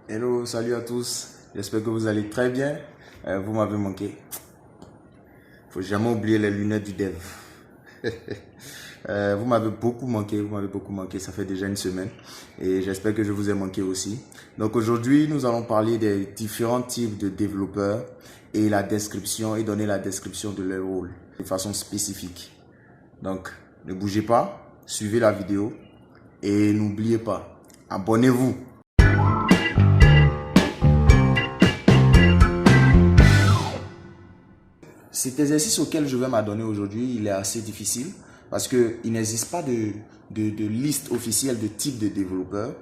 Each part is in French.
Hello, salut à tous. J'espère que vous allez très bien. Vous m'avez manqué. Faut jamais oublier les lunettes du dev. Vous m'avez beaucoup manqué, Ça fait déjà une semaine et j'espère que je vous ai manqué aussi. Donc aujourd'hui, nous allons parler des différents types de développeurs et donner la description de leur rôle de façon spécifique. Donc, ne bougez pas, suivez la vidéo et n'oubliez pas, abonnez-vous. Cet exercice auquel je vais m'adonner aujourd'hui, il est assez difficile parce qu'il n'existe pas de liste officielle de type de développeurs,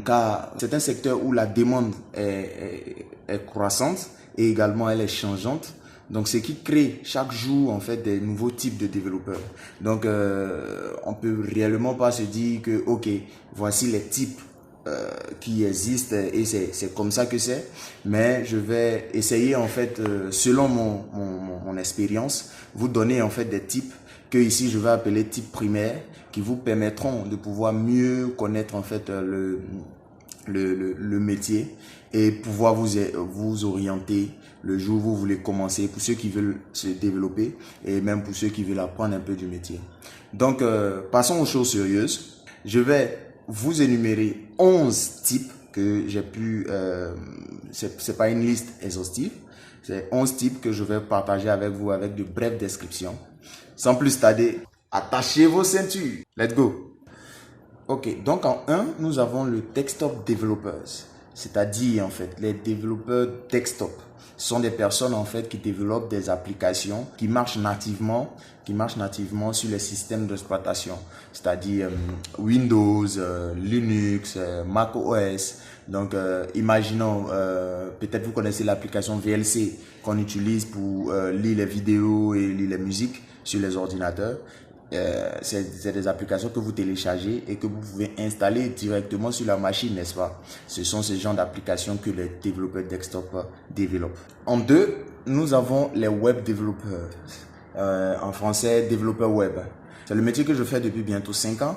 car c'est un secteur où la demande est croissante et également elle est changeante. Donc, ce qui crée chaque jour en fait des nouveaux types de développeurs. Donc, on peut réellement pas se dire que ok, voici les types qui existent et c'est comme ça que c'est, mais je vais essayer en fait selon mon expérience vous donner en fait des types que ici je vais appeler types primaires qui vous permettront de pouvoir mieux connaître en fait le métier et pouvoir vous orienter le jour où vous voulez commencer, pour ceux qui veulent se développer et même pour ceux qui veulent apprendre un peu du métier. Donc passons aux choses sérieuses. Je vais vous énumérer 11 types que j'ai pu, c'est pas une liste exhaustive, c'est 11 types que je vais partager avec vous avec de brèves descriptions. Sans plus tarder, attachez vos ceintures. Let's go. Ok, donc en 1, nous avons le desktop developers, c'est-à-dire en fait les développeurs desktop. Ce sont des personnes en fait qui développent des applications qui marchent nativement sur les systèmes d'exploitation, c'est-à-dire Windows, Linux, Mac OS. Donc imaginons, peut-être vous connaissez l'application VLC qu'on utilise pour lire les vidéos et lire les musiques sur les ordinateurs. C'est des applications que vous téléchargez et que vous pouvez installer directement sur la machine, n'est-ce pas? Ce sont ce genre d'applications que les développeurs desktop développent. En 2, nous avons les web développeurs. En français, développeurs web. C'est le métier que je fais depuis bientôt 5 ans.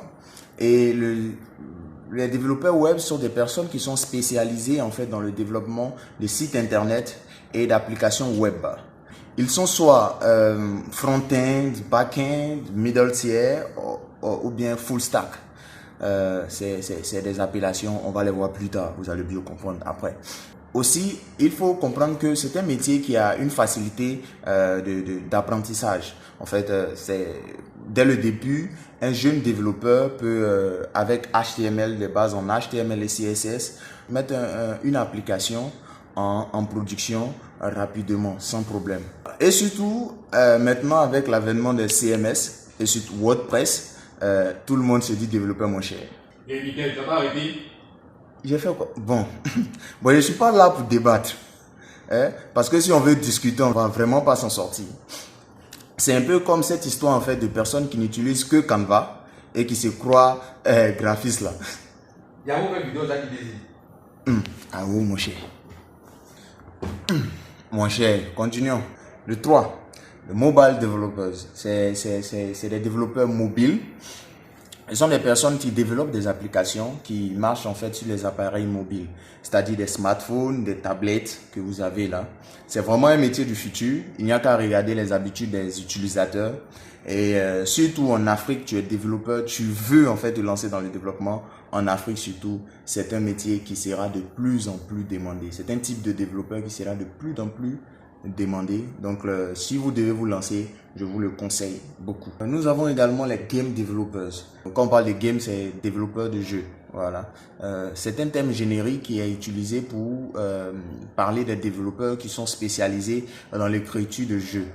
Et les développeurs web sont des personnes qui sont spécialisées en fait dans le développement de sites internet et d'applications web. Ils sont soit front-end, back-end, middle tier ou bien full stack. C'est des appellations, on va les voir plus tard, vous allez mieux comprendre après. Aussi, il faut comprendre que c'est un métier qui a une facilité d'apprentissage. En fait, dès le début, un jeune développeur peut, avec HTML, les bases en HTML et CSS, mettre une application en production rapidement, sans problème. Et surtout, maintenant avec l'avènement des CMS et surtout WordPress, tout le monde se dit développeur mon cher. Et Miguel, tu n'as pas arrêté? J'ai fait quoi? Bon, je ne suis pas là pour débattre. Parce que si on veut discuter, on ne va vraiment pas s'en sortir. C'est un peu comme cette histoire en fait de personnes qui n'utilisent que Canva et qui se croient graphistes là. Il y a une vidéo qui désire. Ah oui, mon cher. Mon cher, continuons. Le 3, le mobile developers. C'est des développeurs mobiles. Ce sont des personnes qui développent des applications qui marchent en fait sur les appareils mobiles, c'est-à-dire des smartphones, des tablettes que vous avez là. C'est vraiment un métier du futur. Il n'y a qu'à regarder les habitudes des utilisateurs. Et surtout en Afrique, tu es développeur, tu veux en fait te lancer dans le développement. En Afrique surtout, c'est un métier qui sera de plus en plus demandé. C'est un type de développeur qui sera de plus en plus demandé. Donc, si vous devez vous lancer, je vous le conseille beaucoup. Nous avons également les game developers. Quand on parle de game, c'est développeurs de jeux. Voilà. C'est un terme générique qui est utilisé pour parler des développeurs qui sont spécialisés dans l'écriture de jeux.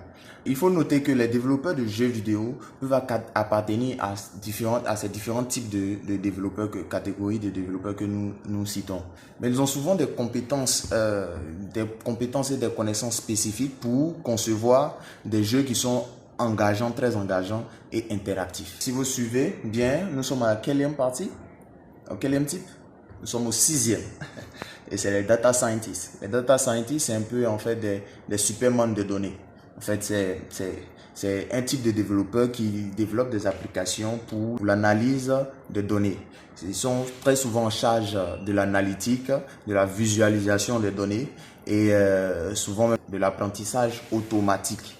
Il faut noter que les développeurs de jeux vidéo peuvent appartenir à ces différents types de développeurs, catégories de développeurs que nous citons. Mais ils ont souvent des compétences et des connaissances spécifiques pour concevoir des jeux qui sont engageants, très engageants et interactifs. Si vous suivez bien, nous sommes à la quelle partie? Au quel type? Nous sommes au 6e. Et c'est les data scientists. Les data scientists, c'est un peu en fait des supermans de données. En fait, c'est un type de développeur qui développe des applications pour l'analyse de données. Ils sont très souvent en charge de l'analytique, de la visualisation des données et souvent même de l'apprentissage automatique.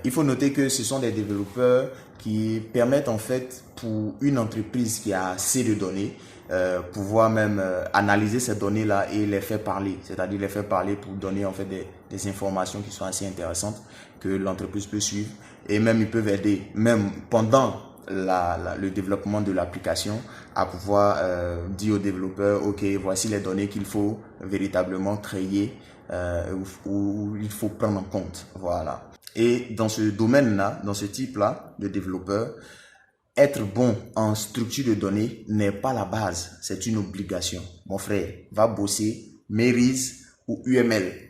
Il faut noter que ce sont des développeurs qui permettent en fait pour une entreprise qui a assez de données, pouvoir même analyser ces données-là et les faire parler, c'est-à-dire les faire parler pour donner en fait des informations qui sont assez intéressantes que l'entreprise peut suivre et même ils peuvent aider, même pendant le développement de l'application, à pouvoir dire aux développeurs, ok, voici les données qu'il faut véritablement créer ou il faut prendre en compte. Voilà. Et dans ce domaine-là, dans ce type-là de développeur, être bon en structure de données n'est pas la base, c'est une obligation. Mon frère, va bosser Merise ou UML.